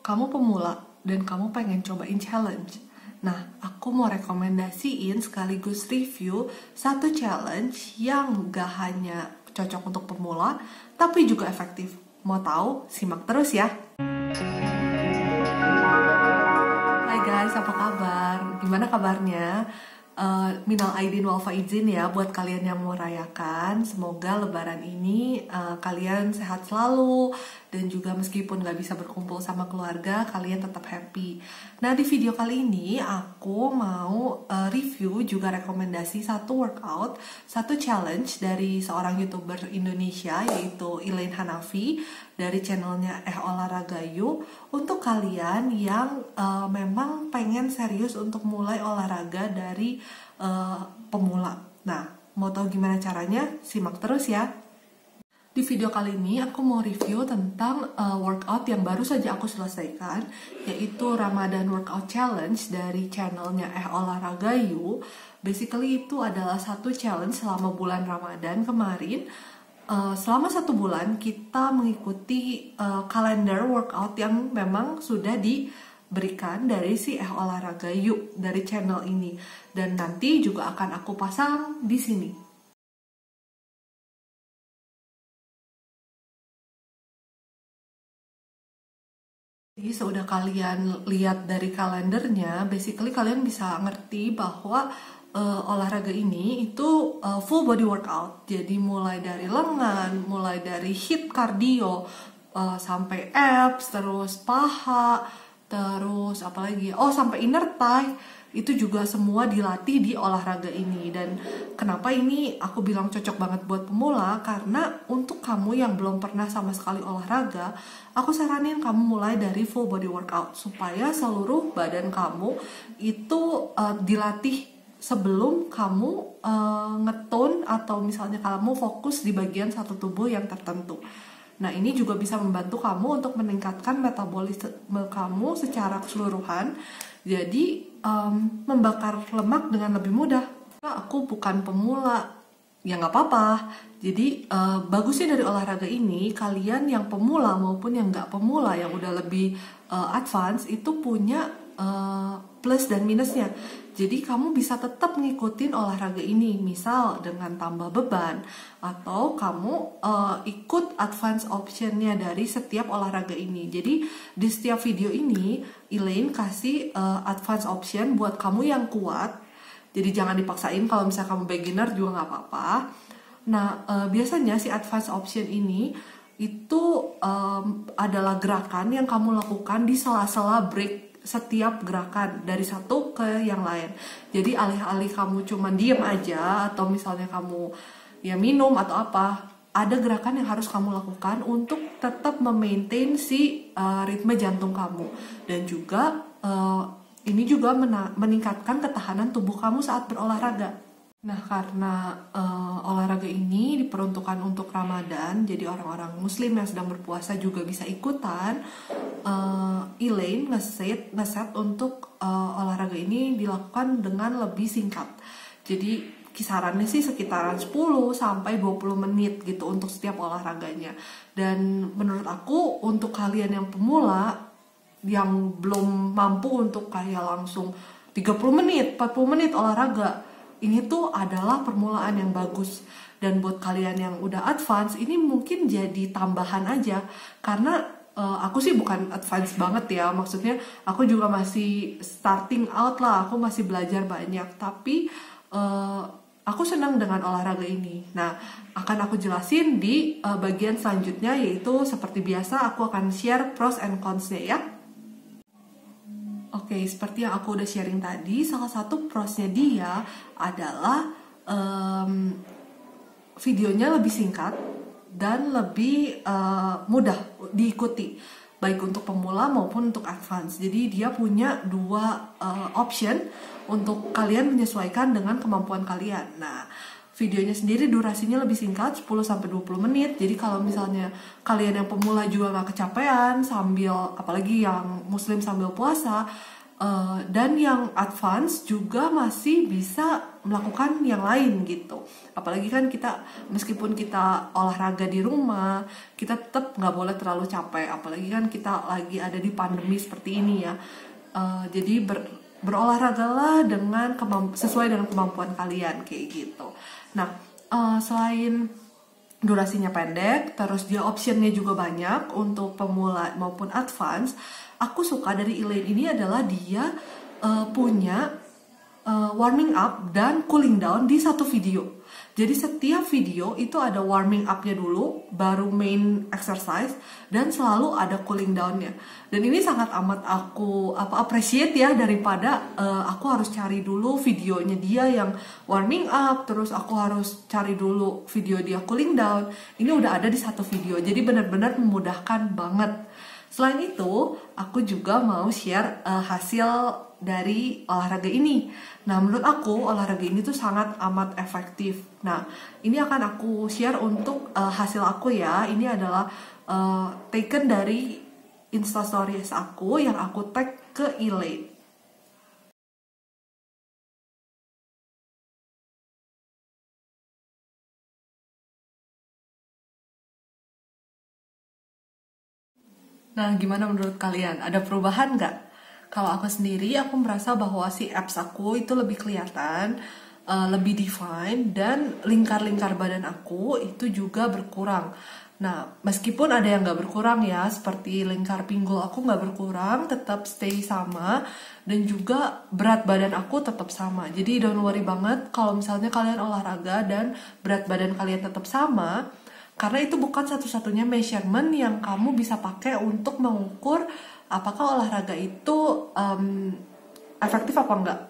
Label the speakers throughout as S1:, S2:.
S1: kamu pemula dan kamu pengen cobain challenge. Nah, aku mau rekomendasiin sekaligus review satu challenge yang gak hanya cocok untuk pemula, tapi juga efektif. Mau tahu? Simak terus ya. Hai guys, apa kabar? Gimana kabarnya? Minal aidin wal faizin ya buat kalian yang mau rayakan. Semoga lebaran ini kalian sehat selalu, dan juga meskipun gak bisa berkumpul sama keluarga, kalian tetap happy. Nah, di video kali ini aku mau review juga rekomendasi satu workout, satu challenge dari seorang YouTuber Indonesia, yaitu Elaine Hanafi dari channelnya Olahraga Yuk, untuk kalian yang memang pengen serius untuk mulai olahraga dari pemula. Nah, mau tahu gimana caranya? Simak terus ya. Di video kali ini aku mau review tentang workout yang baru saja aku selesaikan, yaitu Ramadan Workout Challenge dari channelnya Olahraga Yuk. Basically itu adalah satu challenge selama bulan Ramadan kemarin. Selama 1 bulan kita mengikuti kalender workout yang memang sudah diberikan dari si Olahraga Yuk dari channel ini, dan nanti juga akan aku pasang di sini. Jadi sudah kalian lihat dari kalendernya, basically kalian bisa ngerti bahwa olahraga ini itu full body workout. Jadi mulai dari lengan, mulai dari hip cardio, sampai abs, terus paha, terus apalagi, sampai inner thigh. Itu juga semua dilatih di olahraga ini. Dan kenapa ini aku bilang cocok banget buat pemula, karena untuk kamu yang belum pernah sama sekali olahraga, aku saranin kamu mulai dari full body workout supaya seluruh badan kamu itu dilatih sebelum kamu ngetone atau misalnya kamu fokus di bagian satu tubuh yang tertentu. Nah, ini juga bisa membantu kamu untuk meningkatkan metabolisme kamu secara keseluruhan. Jadi membakar lemak dengan lebih mudah. Nah, aku bukan pemula, ya nggak apa-apa. Jadi bagusnya dari olahraga ini, kalian yang pemula maupun yang nggak pemula, yang udah lebih advance, itu punya plus dan minusnya. Jadi kamu bisa tetap ngikutin olahraga ini, misal dengan tambah beban, atau kamu ikut advance optionnya dari setiap olahraga ini. Jadi di setiap video ini Elaine kasih advance option buat kamu yang kuat. Jadi jangan dipaksain, kalau misalnya kamu beginner juga nggak apa-apa. Nah, biasanya si advance option ini itu adalah gerakan yang kamu lakukan di sela-sela break setiap gerakan dari satu ke yang lain. Jadi alih-alih kamu cuma diem aja, atau misalnya kamu ya minum atau apa, ada gerakan yang harus kamu lakukan untuk tetap memaintain si ritme jantung kamu. Dan juga ini juga meningkatkan ketahanan tubuh kamu saat berolahraga. Nah, karena olahraga ini diperuntukkan untuk Ramadan, jadi orang-orang muslim yang sedang berpuasa juga bisa ikutan. Elaine ngeset untuk olahraga ini dilakukan dengan lebih singkat. Jadi kisarannya sih sekitaran 10 sampai 20 menit gitu untuk setiap olahraganya. Dan menurut aku untuk kalian yang pemula yang belum mampu untuk kayak langsung 30 menit, 40 menit olahraga, ini tuh adalah permulaan yang bagus. Dan buat kalian yang udah advance, ini mungkin jadi tambahan aja. Karena aku sih bukan advance banget ya, maksudnya aku juga masih starting out lah, aku masih belajar banyak. Tapi aku senang dengan olahraga ini. Nah, akan aku jelasin di bagian selanjutnya, yaitu seperti biasa aku akan share pros and cons-nya ya. Oke, seperti yang aku udah sharing tadi, salah satu prosnya dia adalah videonya lebih singkat dan lebih mudah diikuti, baik untuk pemula maupun untuk advance. Jadi dia punya 2 option untuk kalian menyesuaikan dengan kemampuan kalian. Nah, videonya sendiri durasinya lebih singkat, 10-20 menit. Jadi kalau misalnya kalian yang pemula juga gak kecapean sambil, apalagi yang muslim sambil puasa, Dan yang advance juga masih bisa melakukan yang lain gitu. Apalagi kan kita, meskipun kita olahraga di rumah, kita tetap nggak boleh terlalu capek. Apalagi kan kita lagi ada di pandemi seperti ini ya. Jadi berolahragalah dengan sesuai dengan kemampuan kalian kayak gitu. Nah, selain durasinya pendek, terus dia optionnya juga banyak untuk pemula maupun advance. Aku suka dari Elaine ini adalah dia punya warming up dan cooling down di satu video. Jadi setiap video itu ada warming up-nya dulu, baru main exercise, dan selalu ada cooling down-nya. Dan ini sangat amat aku appreciate ya, daripada aku harus cari dulu videonya dia yang warming up, terus aku harus cari dulu video dia cooling down. Ini udah ada di satu video, jadi benar-benar memudahkan banget. Selain itu, aku juga mau share hasil dari olahraga ini. Nah, menurut aku olahraga ini tuh sangat amat efektif. Nah, ini akan aku share untuk hasil aku ya. Ini adalah taken dari Instastories aku yang aku tag ke Elaine. Nah, gimana menurut kalian? Ada perubahan nggak? Kalau aku sendiri, aku merasa bahwa si apps aku itu lebih kelihatan, lebih define, dan lingkar-lingkar badan aku itu juga berkurang. Nah, meskipun ada yang nggak berkurang ya, seperti lingkar pinggul aku nggak berkurang, tetap stay sama, dan juga berat badan aku tetap sama. Jadi don't worry banget kalau misalnya kalian olahraga dan berat badan kalian tetap sama, karena itu bukan satu-satunya measurement yang kamu bisa pakai untuk mengukur apakah olahraga itu efektif apa enggak.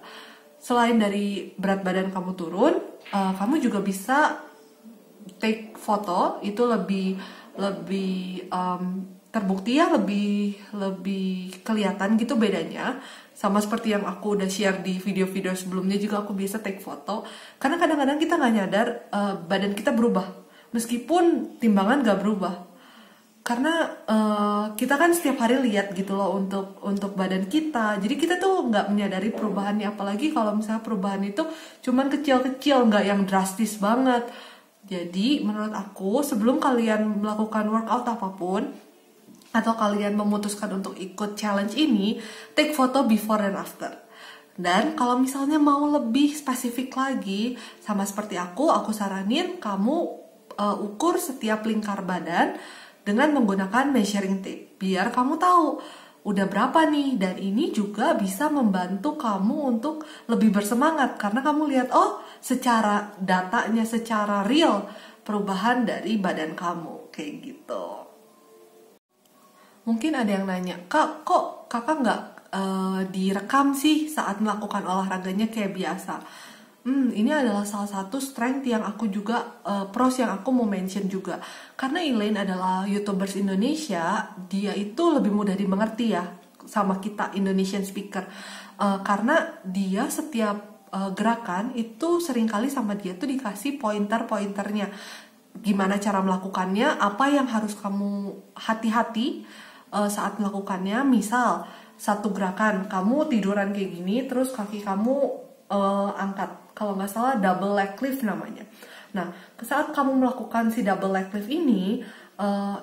S1: Selain dari berat badan kamu turun, kamu juga bisa take foto, itu lebih terbukti ya, lebih kelihatan gitu bedanya. Sama seperti yang aku udah share di video-video sebelumnya juga, aku bisa take foto. Karena kadang-kadang kita nggak nyadar badan kita berubah, meskipun timbangan nggak berubah. Karena kita kan setiap hari lihat gitu loh untuk badan kita, jadi kita tuh nggak menyadari perubahannya. Apalagi kalau misalnya perubahan itu cuman kecil-kecil, nggak yang drastis banget. Jadi menurut aku, sebelum kalian melakukan workout apapun, atau kalian memutuskan untuk ikut challenge ini, take foto before and after. Dan kalau misalnya mau lebih spesifik lagi, sama seperti aku saranin kamu ukur setiap lingkar badan dengan menggunakan measuring tape, biar kamu tahu udah berapa nih. Dan ini juga bisa membantu kamu untuk lebih bersemangat, karena kamu lihat, oh secara datanya, secara real perubahan dari badan kamu, kayak gitu. Mungkin ada yang nanya, kak, kok kakak nggak direkam sih saat melakukan olahraganya kayak biasa? Ini adalah salah satu strength yang aku juga, pros yang aku mau mention juga. Karena Elaine adalah YouTubers Indonesia, dia itu lebih mudah dimengerti ya sama kita Indonesian speaker. Karena dia setiap gerakan itu seringkali sama dia tuh dikasih pointer-pointernya. Gimana cara melakukannya, apa yang harus kamu hati-hati saat melakukannya. Misal, satu gerakan, kamu tiduran kayak gini, terus kaki kamu angkat. Kalau nggak salah double leg lift namanya. Nah, saat kamu melakukan si double leg lift ini,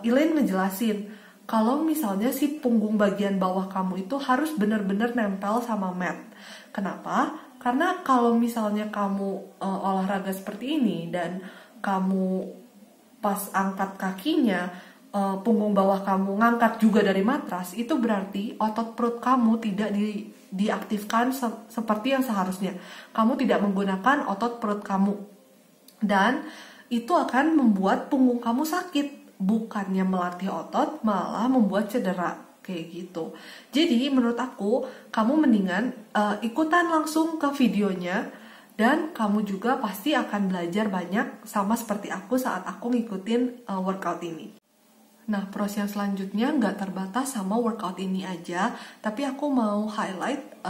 S1: Elaine ngejelasin kalau misalnya si punggung bagian bawah kamu itu harus benar-benar nempel sama mat. Kenapa? Karena kalau misalnya kamu olahraga seperti ini dan kamu pas angkat kakinya, punggung bawah kamu ngangkat juga dari matras, itu berarti otot perut kamu tidak diaktifkan seperti yang seharusnya. Kamu tidak menggunakan otot perut kamu, dan itu akan membuat punggung kamu sakit. Bukannya melatih otot, malah membuat cedera kayak gitu. Jadi menurut aku, kamu mendingan ikutan langsung ke videonya, dan kamu juga pasti akan belajar banyak sama seperti aku saat aku ngikutin workout ini. Nah, pros yang selanjutnya nggak terbatas sama workout ini aja, tapi aku mau highlight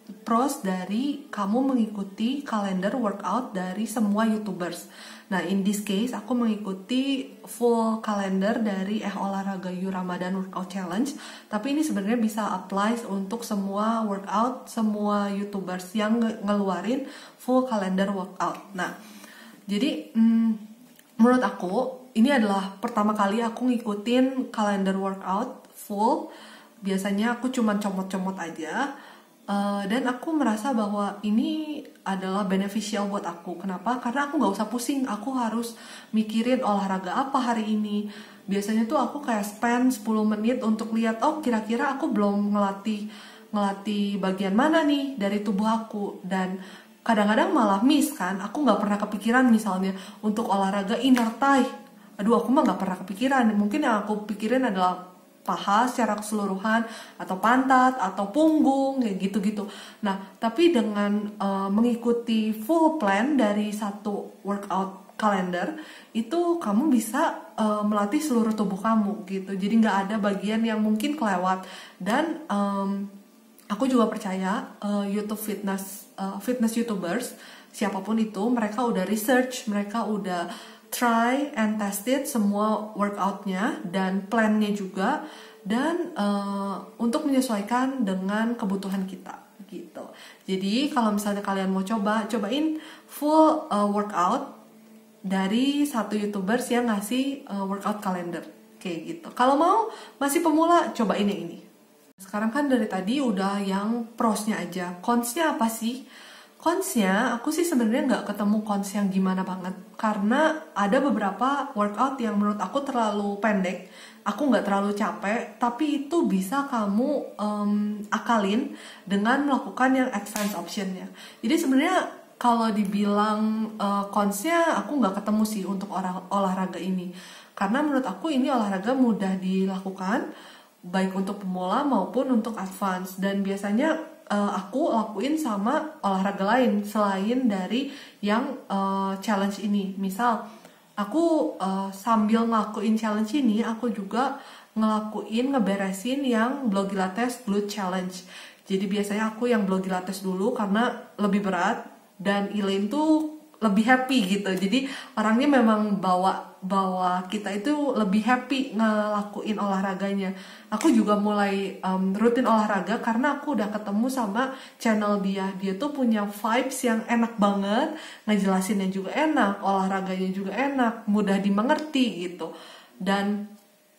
S1: pros dari kamu mengikuti kalender workout dari semua YouTubers. Nah, in this case aku mengikuti full kalender dari Olahraga You Ramadan Workout Challenge. Tapi ini sebenarnya bisa apply untuk semua workout, semua YouTubers yang ngeluarin full kalender workout. Nah, jadi menurut aku ini adalah pertama kali aku ngikutin kalender workout full. Biasanya aku cuma comot-comot aja. Dan aku merasa bahwa ini adalah beneficial buat aku. Kenapa? Karena aku nggak usah pusing. Aku harus mikirin olahraga apa hari ini. Biasanya tuh aku kayak spend 10 menit untuk lihat, oh kira-kira aku belum ngelatih bagian mana nih dari tubuh aku. Dan kadang-kadang malah miss kan. Aku nggak pernah kepikiran misalnya untuk olahraga inner thigh. Aduh, aku mah nggak pernah kepikiran. Mungkin yang aku pikirin adalah paha secara keseluruhan, atau pantat, atau punggung, kayak gitu-gitu. Nah, tapi dengan mengikuti full plan dari satu workout kalender, itu kamu bisa melatih seluruh tubuh kamu gitu. Jadi nggak ada bagian yang mungkin kelewat. Dan aku juga percaya YouTube fitness YouTubers, siapapun itu, mereka udah research, mereka udah try and tested semua workoutnya dan plannya juga, dan untuk menyesuaikan dengan kebutuhan kita gitu. Jadi kalau misalnya kalian mau cobain full workout dari satu YouTubers yang ngasih workout calendar kayak gitu. Kalau mau masih pemula, cobain yang ini. Sekarang kan dari tadi udah yang prosnya aja. Consnya apa sih? Consnya, aku sih sebenarnya nggak ketemu cons yang gimana banget. Karena ada beberapa workout yang menurut aku terlalu pendek. Aku nggak terlalu capek, tapi itu bisa kamu akalin dengan melakukan yang advance optionnya. Jadi sebenarnya kalau dibilang consnya, aku nggak ketemu sih untuk olahraga ini. Karena menurut aku ini olahraga mudah dilakukan, baik untuk pemula maupun untuk advance. Dan biasanya aku lakuin sama olahraga lain selain dari yang challenge ini. Misal aku sambil ngelakuin challenge ini, aku juga ngeberesin yang Blogilates Glute Challenge. Jadi biasanya aku yang Blogilates dulu karena lebih berat, dan Elaine tuh lebih happy gitu. Jadi orangnya memang bawa kita itu lebih happy ngelakuin olahraganya. Aku juga mulai rutin olahraga karena aku udah ketemu sama channel dia. Dia tuh punya vibes yang enak banget, ngejelasinnya juga enak, olahraganya juga enak, mudah dimengerti gitu. Dan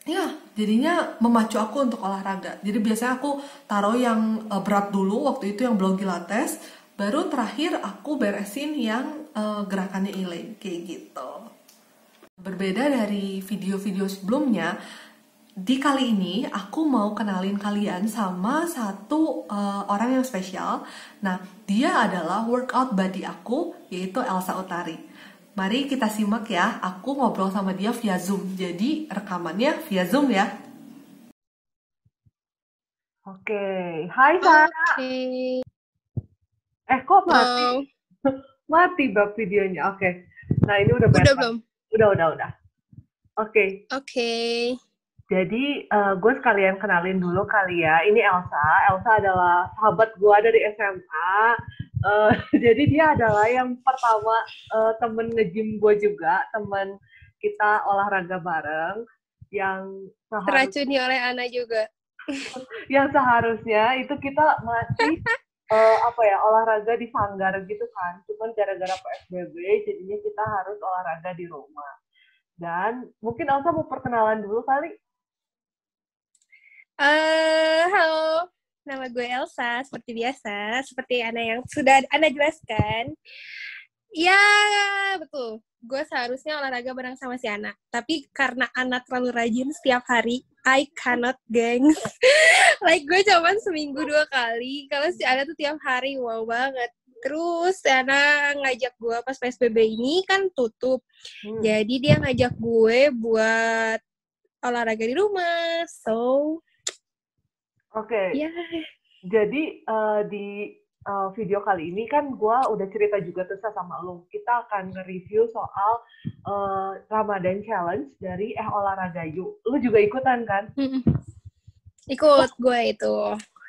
S1: ya, jadinya memacu aku untuk olahraga. Jadi biasanya aku taruh yang berat dulu, waktu itu yang Blogilates, baru terakhir aku beresin yang gerakannya Elaine, kayak gitu. Berbeda dari video-video sebelumnya, di kali ini aku mau kenalin kalian sama satu orang yang spesial. Nah, dia adalah workout buddy aku, yaitu Elsa Utari. Mari kita simak ya, aku ngobrol sama dia via Zoom. Jadi rekamannya via Zoom ya. Oke, hai Sarah.
S2: Oke.
S1: Kok mati? Mati bab videonya. Oke. Nah, ini udah beres.
S2: Udah belum?
S1: Udah. Oke. Jadi gue sekalian kenalin dulu kali ya. Ini Elsa. Elsa adalah sahabat gue dari SMA. Jadi dia adalah yang pertama temen nge-gym gue juga. Temen kita olahraga bareng. Yang
S2: teracuni oleh Ana juga.
S1: Yang seharusnya itu kita masih olahraga di sanggar gitu kan. Cuman gara-gara PSBB jadinya kita harus olahraga di rumah. Dan mungkin Elsa mau perkenalan dulu kali.
S2: Halo, nama gue Elsa. Seperti biasa, seperti Ana yang sudah Ana jelaskan. Ya, betul. Gue seharusnya olahraga bareng sama si Ana. Tapi karena Ana terlalu rajin setiap hari, I cannot, geng. Like, gue cuman seminggu 2 kali. Kalau si Ana tuh tiap hari, wow banget. Terus Ana ngajak gue pas PSBB ini kan tutup. Jadi dia ngajak gue buat olahraga di rumah. So,
S1: Oke. Jadi di video kali ini kan gue udah cerita juga tuh sama lo. Kita akan nge-review soal Ramadan Challenge dari Olahraga You. Lu juga ikutan kan?
S2: Ikut gue itu.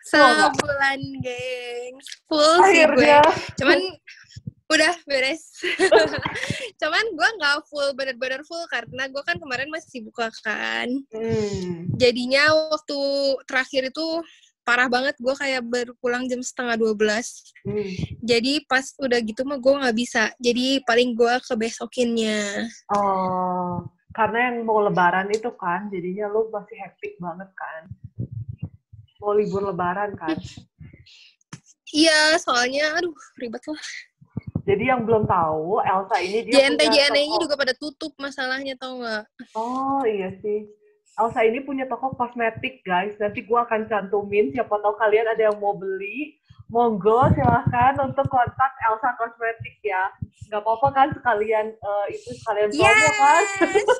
S2: Sebulan, gengs. Full sih gue.
S3: Akhirnya.
S2: Cuman udah beres. Cuman gue nggak full, bener-bener full karena gue kan kemarin masih buka kan. Jadinya waktu terakhir itu parah banget, gue kayak baru pulang jam 11:30. Jadi pas udah gitu mah gue nggak bisa. Jadi paling gue kebesokinnya.
S3: Oh, karena yang mau lebaran itu kan, jadinya lu masih hektik banget kan. Mau libur lebaran kan.
S2: Iya, soalnya aduh ribet lah.
S3: Jadi yang belum tahu, Elsa ini dia
S2: JNT-JNE-nya juga pada tutup masalahnya, tau nggak?
S3: Oh iya sih. Elsa ini punya toko kosmetik, guys. Nanti gue akan cantumin, siapa tahu kalian ada yang mau beli. Monggo, silahkan untuk kontak Elsa Kosmetik ya. Nggak apa-apa kan sekalian sekalian promo kan?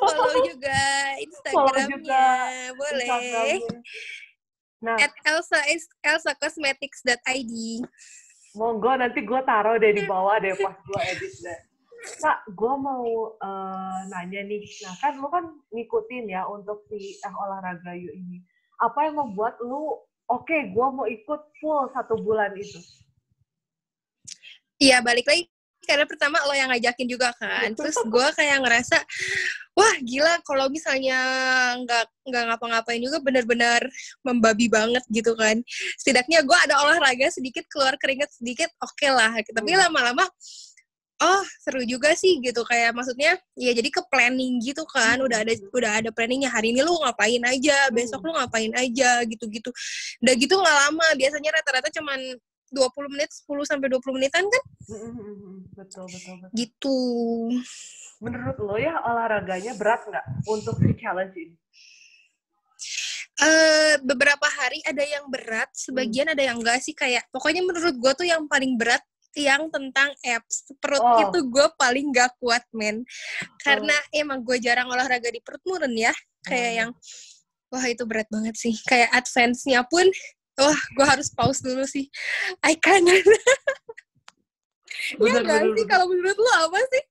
S2: Follow juga Instagramnya, boleh. Instagramnya.
S3: Nah,
S2: at elsacosmetics.id.
S3: Monggo, nanti gue taruh deh di bawah deh pas gue edit deh. Kak, gue mau nanya nih. Nah, kan lu kan ngikutin ya untuk si olahraga yuk ini. Apa yang membuat lu, oke, gue mau ikut full 1 bulan itu?
S2: Iya, balik lagi. Karena pertama lo yang ngajakin juga kan. Terus gue kayak ngerasa, wah gila kalau misalnya nggak ngapa-ngapain juga benar-benar membabi banget gitu kan. Setidaknya gue ada olahraga sedikit, keluar keringat sedikit, oke lah. Tapi lama-lama, oh seru juga sih gitu. Kayak maksudnya, ya jadi ke planning gitu kan. Udah ada planningnya. Hari ini lu ngapain aja, besok lu ngapain aja gitu-gitu. Udah gitu nggak lama. Biasanya rata-rata cuman 20 menit, 10-20 menitan kan?
S3: Betul.
S2: Gitu.
S3: Menurut lo ya olahraganya berat nggak untuk si challenge ini?
S2: Beberapa hari ada yang berat, sebagian ada yang enggak sih. Kayak pokoknya menurut gue tuh yang paling berat yang tentang abs. Perut itu gue paling gak kuat, men. Karena emang gue jarang olahraga di perut murun ya. Kayak yang, wah itu berat banget sih. Kayak advance-nya pun, wah, gue harus pause dulu sih. I cannot. Ya nggak sih? Kalau menurut lo apa sih?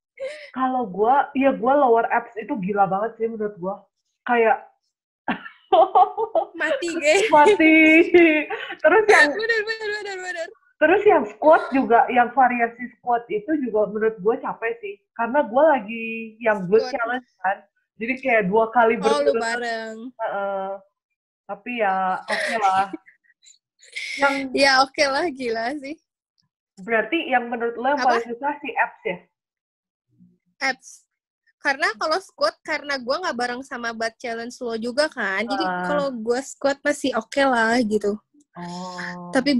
S3: Kalau gue, ya gue lower abs itu gila banget sih menurut gue. Kayak
S2: mati, guys.
S3: Mati. Terus yang
S2: bener.
S3: Terus yang squat juga, yang variasi squat itu juga menurut gue capek sih. Karena gue lagi yang glute challenge kan. Jadi kayak 2 kali
S2: berturut-turut. Oh, lu bareng.
S3: Tapi ya oke lah.
S2: Ya oke lah, gila sih.
S3: Berarti yang menurut lo yang paling susah sih abs ya?
S2: Abs. Karena kalau squat, karena gue nggak bareng sama butt challenge lo juga kan. Jadi kalau gue squat masih oke lah gitu. Tapi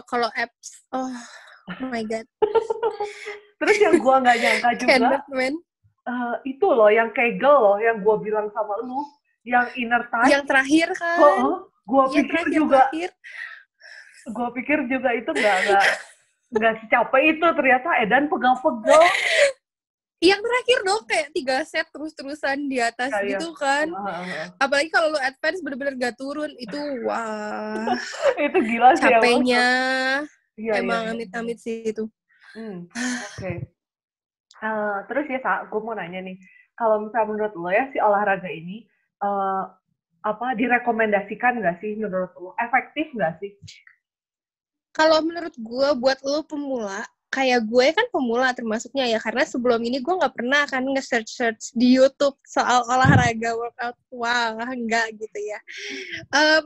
S2: kalau abs, oh my god.
S3: Terus yang gue nggak nyangka juga, itu loh, yang kegel loh, yang gue bilang sama lu, yang inner thigh.
S2: Yang terakhir kan?
S3: Gue pikir juga itu nggak secapek itu, ternyata Edan pegal-pegal.
S2: Yang terakhir dong, kayak 3 set terus-terusan di atas gitu kan. Apalagi kalau lu advance bener-bener gak turun, itu wah.
S3: Itu gila sih.
S2: Capeknya. Emang amit-amit sih itu.
S3: Oke. Terus ya, gue mau nanya nih. Kalau misalnya menurut lo ya, si olahraga ini, direkomendasikan nggak sih menurut lo? Efektif nggak sih?
S2: Kalau menurut gue, buat lo pemula, kayak gue kan pemula termasuknya ya, karena sebelum ini gue nggak pernah kan nge-search di YouTube soal olahraga workout, wah enggak gitu ya.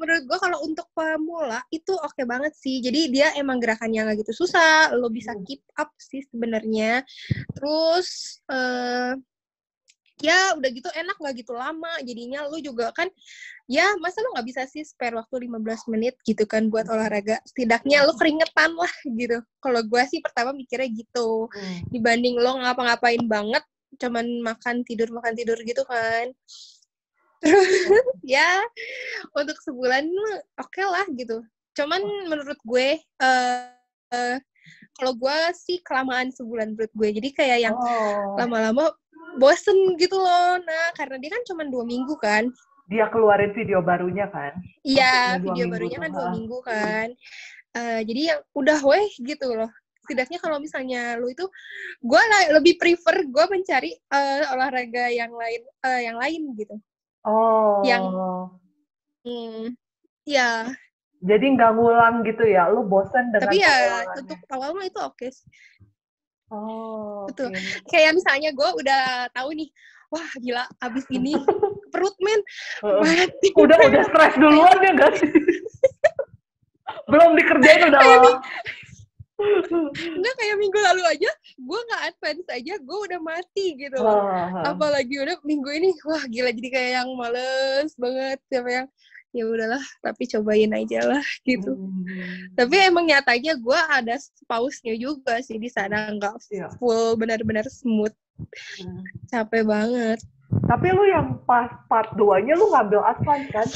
S2: Menurut gue kalau untuk pemula itu oke banget sih, jadi dia emang gerakannya nggak gitu susah, lo bisa keep up sih sebenarnya. Terus ya udah gitu enak, nggak gitu lama, jadinya lu juga kan ya masa lu nggak bisa sih spare waktu 15 menit gitu kan buat olahraga, setidaknya lu keringetan lah gitu. Kalau gue sih pertama mikirnya gitu, dibanding lo ngapa-ngapain banget cuman makan tidur gitu kan. Terus ya untuk sebulan oke lah gitu. Cuman menurut gue kalau gue sih kelamaan sebulan menurut gue, jadi kayak yang lama-lama bosen gitu loh. Nah, karena dia kan cuma 2 minggu kan.
S3: Dia keluarin video barunya kan?
S2: Iya, video barunya kan 2 minggu kan. Jadi yang udah gitu loh. Setidaknya kalau misalnya lu itu, gue lebih prefer gue mencari olahraga yang lain gitu.
S3: Oh.
S2: Yang ya
S3: Jadi nggak ngulang gitu ya? Lu bosan dengan
S2: Tapi ya
S3: pengulangannya?
S2: untuk awal mah itu oke sih.
S3: Oh,
S2: Betul.
S3: oke.
S2: Kayak misalnya gue udah tahu nih, wah gila abis ini perut men mati.
S3: Udah stres duluan ya nggak sih? Belum dikerjain udah lelah.
S2: Enggak, kayak minggu lalu aja gue nggak advance aja gue udah mati gitu loh. Apalagi udah minggu ini wah gila, jadi kayak yang males banget, siapa yang ya udahlah tapi cobain aja lah gitu. Tapi emang nyatanya gue ada pause-nya juga sih di sana, nggak full benar-benar smooth. Capek banget.
S3: Tapi lu yang pas part 2-nya lu ngambil advance kan?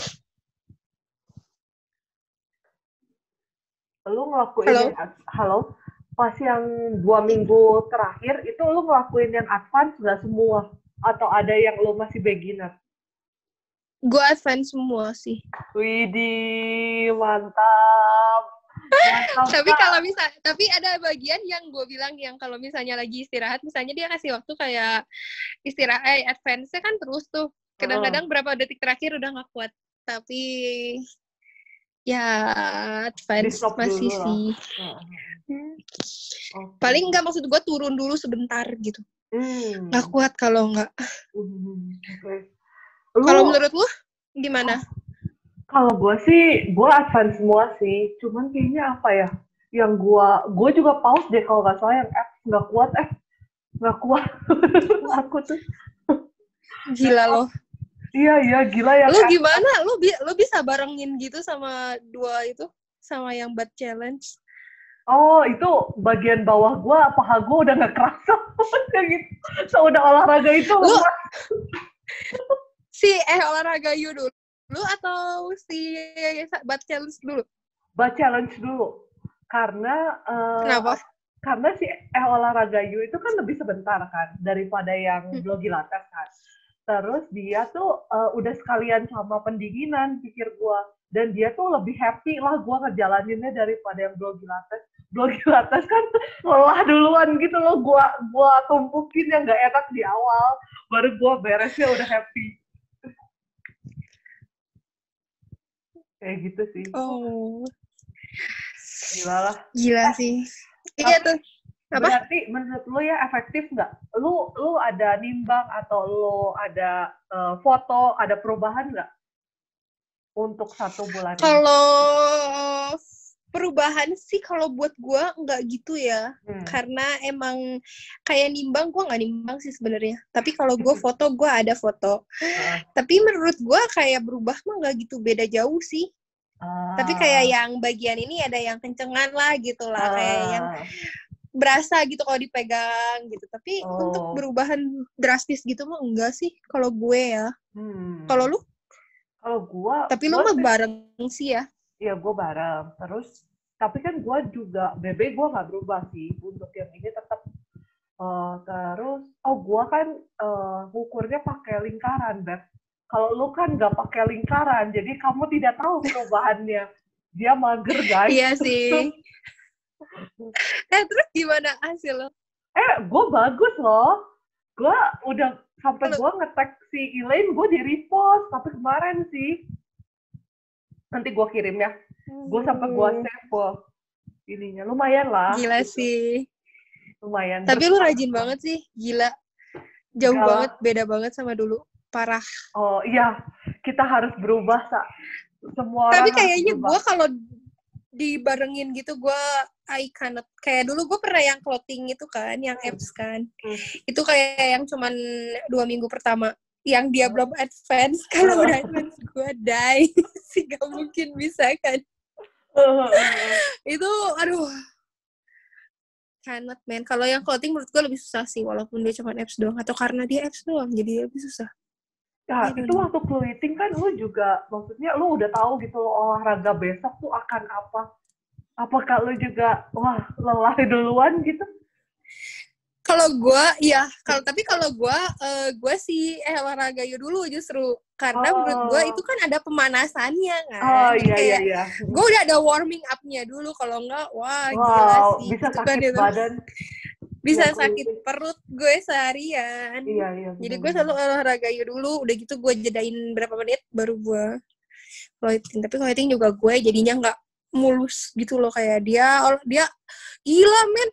S3: Lu ngelakuin halo? Pas yang 2 minggu terakhir itu lu ngelakuin yang advance nggak semua? Atau ada yang lu masih beginner?
S2: Gue advance semua sih.
S3: Widih, mantap.
S2: Tapi kalau tapi ada bagian yang gue bilang yang kalau misalnya lagi istirahat, misalnya dia kasih waktu kayak istirahat, advance-nya kan terus tuh. Kadang-kadang berapa detik terakhir udah nggak kuat. Tapi ya advance masih sih. Paling nggak, maksud gue turun dulu sebentar gitu. Nggak kuat kalau nggak. Kalau menurut lu gimana?
S3: Kalau gue sih, gue advance semua sih. Cuman kayaknya apa ya? Yang gue juga pause deh kalau nggak salah yang F nggak kuat. Aku tuh.
S2: Gila loh.
S3: Iya gila ya.
S2: Lu gimana? Lu bisa barengin gitu sama dua itu, sama yang butt challenge?
S3: Oh, itu bagian bawah gue, paha gue udah nggak kerasa. Gitu. So, udah olahraga itu.
S2: Olahraga you dulu atau si butt challenge dulu?
S3: Butt challenge dulu. Karena
S2: kenapa?
S3: Karena si olahraga you itu kan lebih sebentar kan daripada yang Blogilates kan. Terus dia tuh udah sekalian sama pendinginan, pikir gue. Dan dia tuh lebih happy lah gue ngejalaninnya daripada yang Blogilates. Blogilates kan lelah duluan gitu loh, gue tumpukin yang gak enak di awal. Baru gue beresnya udah happy. Kayak gitu sih.
S2: Oh.
S3: Gila
S2: sih. Iya tuh. Apa?
S3: Berarti menurut lu ya efektif nggak? Lu ada nimbang atau lu ada foto, ada perubahan nggak untuk 1 bulan?
S2: Kalau perubahan sih kalau buat gue nggak gitu ya. Karena emang kayak nimbang, gue nggak nimbang sih sebenarnya. Tapi kalau gue foto, gue ada foto. Tapi menurut gue kayak berubah mah nggak gitu beda jauh sih. Tapi kayak yang bagian ini ada yang kencengan lah gitu lah. Kayak yang berasa gitu kalau dipegang gitu. Tapi untuk perubahan drastis gitu mah enggak sih kalau gue ya. Kalau lu?
S3: Kalau gue...
S2: Tapi lu mah bareng sih ya?
S3: Iya, gue bareng. Terus, tapi kan gue juga, BB gue nggak berubah sih. Untuk yang ini tetap. Terus, gue kan ukurnya pakai lingkaran, Beb. Kalau lu kan nggak pakai lingkaran, jadi kamu tidak tahu perubahannya. Dia mager, guys.
S2: Iya sih. Terus gimana hasil lo?
S3: Gue bagus loh. Gue udah sampai gue nge-tag si Elaine, gue di-repost. Tapi kemarin sih. Nanti gue kirim ya. Gue sampai gue save ininya. Lumayan lah.
S2: Gila sih.
S3: Lumayan.
S2: Tapi lu rajin banget sih. Gila. Jauh banget, beda banget sama dulu. Parah.
S3: Oh iya, kita harus berubah, Sa. Semua orang.
S2: Tapi kayaknya gue kalau dibarengin gitu, I cannot. Kayak dulu gue pernah yang clothing itu kan, yang apps kan. Itu kayak yang cuman 2 minggu pertama. Yang dia belum advance. Kalau udah advance, gue die. Sih gak mungkin bisa kan. Itu, aduh. Cannot, man. Kalau yang clothing menurut gue lebih susah sih, walaupun dia cuma apps doang. Atau karena dia apps doang, jadi lebih susah.
S3: Ya, itu waktu clothing kan lu juga, maksudnya lu udah tahu gitu olahraga besok tuh akan apa. Apakah lu juga, lelah duluan gitu?
S2: Kalau gue, iya. Tapi kalau gue sih olahraga dulu justru. Karena menurut gue itu kan ada pemanasannya kan.
S3: Oh iya.
S2: Gue udah ada warming up-nya dulu. Kalau enggak, gila sih.
S3: Bisa
S2: gitu
S3: sakit
S2: kan,
S3: badan.
S2: Bisa sakit perut gue seharian.
S3: Iya.
S2: Jadi gue selalu olahraga dulu. Udah gitu gue jedain berapa menit baru gue clothing. Tapi clothing juga gue jadinya nggak mulus gitu loh, kayak dia gila men.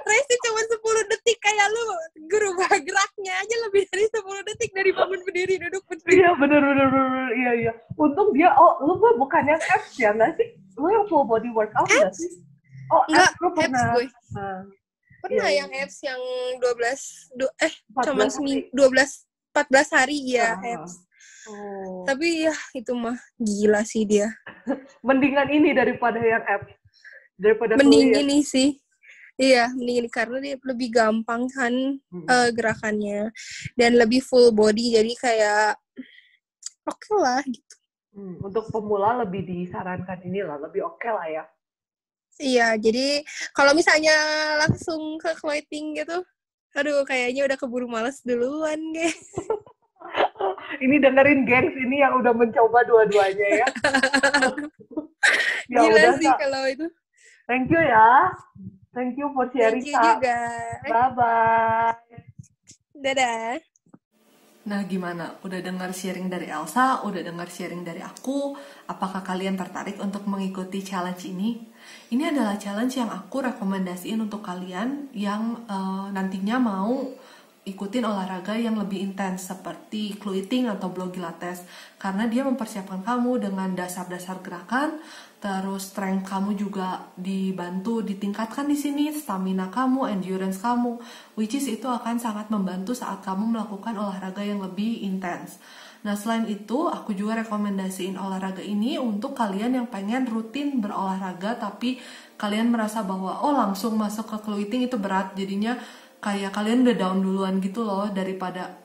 S2: Resi cuma 10 detik, kayak lu gerubah geraknya aja lebih dari 10 detik dari bangun berdiri, duduk berdiri.
S3: Iya bener. Iya. Untung dia, lu bukan yang abs ya nggak sih? Lu yang full body workout nggak sih? Oh
S2: Enggak,
S3: abs lu pernah.
S2: gue. Pernah
S3: Iya.
S2: yang abs yang 14
S3: hari.
S2: 14 hari ya abs.
S3: Oh.
S2: Tapi ya itu mah gila sih dia.
S3: Mendingan ini daripada yang abs. Daripada
S2: Mending
S3: kuliah.
S2: ini sih. Iya, mending ini karena dia lebih gampang kan gerakannya dan lebih full body, jadi kayak oke lah gitu.
S3: Untuk pemula lebih disarankan inilah, lebih oke lah ya.
S2: Iya, jadi kalau misalnya langsung ke clothing gitu, aduh kayaknya udah keburu males duluan, guys.
S3: Ini dengerin gengs ini yang udah mencoba dua-duanya ya. Ya
S2: Gila
S3: udah
S2: sih
S3: Kak.
S2: kalau itu.
S3: Thank you ya. Thank you for sharing.
S2: Thank you juga.
S3: Bye-bye.
S2: Dadah.
S1: Nah, gimana? Udah dengar sharing dari Elsa, udah dengar sharing dari aku. Apakah kalian tertarik untuk mengikuti challenge ini? Ini adalah challenge yang aku rekomendasiin untuk kalian yang nantinya mau ikutin olahraga yang lebih intens seperti clothing atau blow pilates, karena dia mempersiapkan kamu dengan dasar-dasar gerakan, terus strength kamu juga dibantu ditingkatkan di sini, stamina kamu, endurance kamu, which is itu akan sangat membantu saat kamu melakukan olahraga yang lebih intens. Nah, selain itu, aku juga rekomendasiin olahraga ini untuk kalian yang pengen rutin berolahraga, tapi kalian merasa bahwa, langsung masuk ke clothing itu berat, jadinya kayak kalian udah down duluan gitu loh, daripada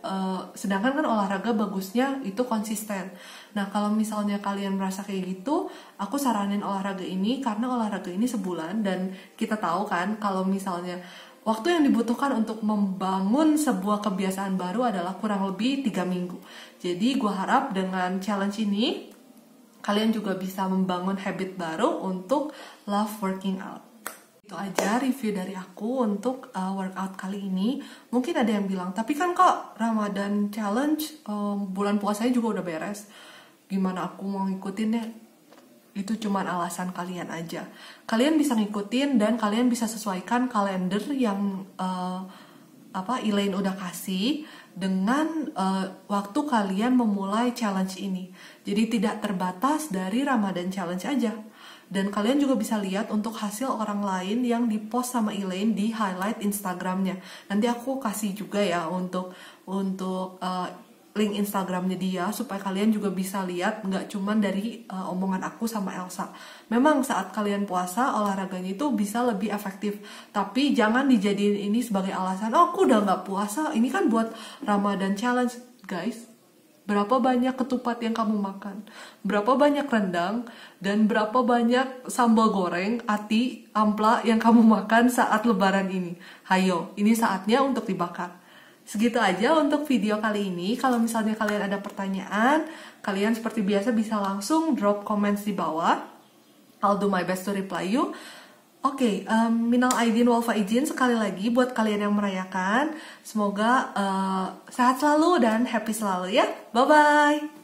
S1: sedangkan kan olahraga bagusnya itu konsisten. Nah, kalau misalnya kalian merasa kayak gitu, aku saranin olahraga ini karena olahraga ini sebulan, dan kita tahu kan kalau misalnya waktu yang dibutuhkan untuk membangun sebuah kebiasaan baru adalah kurang lebih 3 minggu. Jadi gue harap dengan challenge ini kalian juga bisa membangun habit baru untuk love working out. Itu aja review dari aku untuk workout kali ini. Mungkin ada yang bilang, tapi kan kok Ramadan challenge bulan puasanya juga udah beres, gimana aku mau ngikutinnya? Itu cuma alasan kalian aja. Kalian bisa ngikutin dan kalian bisa sesuaikan kalender yang Elaine udah kasih dengan waktu kalian memulai challenge ini. Jadi tidak terbatas dari Ramadan challenge aja. Dan kalian juga bisa lihat untuk hasil orang lain yang dipost sama Elaine di highlight Instagramnya. Nanti aku kasih juga ya untuk link Instagramnya dia, supaya kalian juga bisa lihat nggak cuman dari omongan aku sama Elsa. Memang saat kalian puasa olahraganya itu bisa lebih efektif, tapi jangan dijadiin ini sebagai alasan, aku udah nggak puasa, ini kan buat Ramadan challenge. Guys, berapa banyak ketupat yang kamu makan, berapa banyak rendang, dan berapa banyak sambal goreng, ati, ampla yang kamu makan saat lebaran ini. Hayo, ini saatnya untuk dibakar. Segitu aja untuk video kali ini. Kalau misalnya kalian ada pertanyaan, kalian seperti biasa bisa langsung drop comments di bawah. I'll do my best to reply you. Oke, minal aidin wal faizin sekali lagi buat kalian yang merayakan. Semoga sehat selalu dan happy selalu ya. Bye-bye.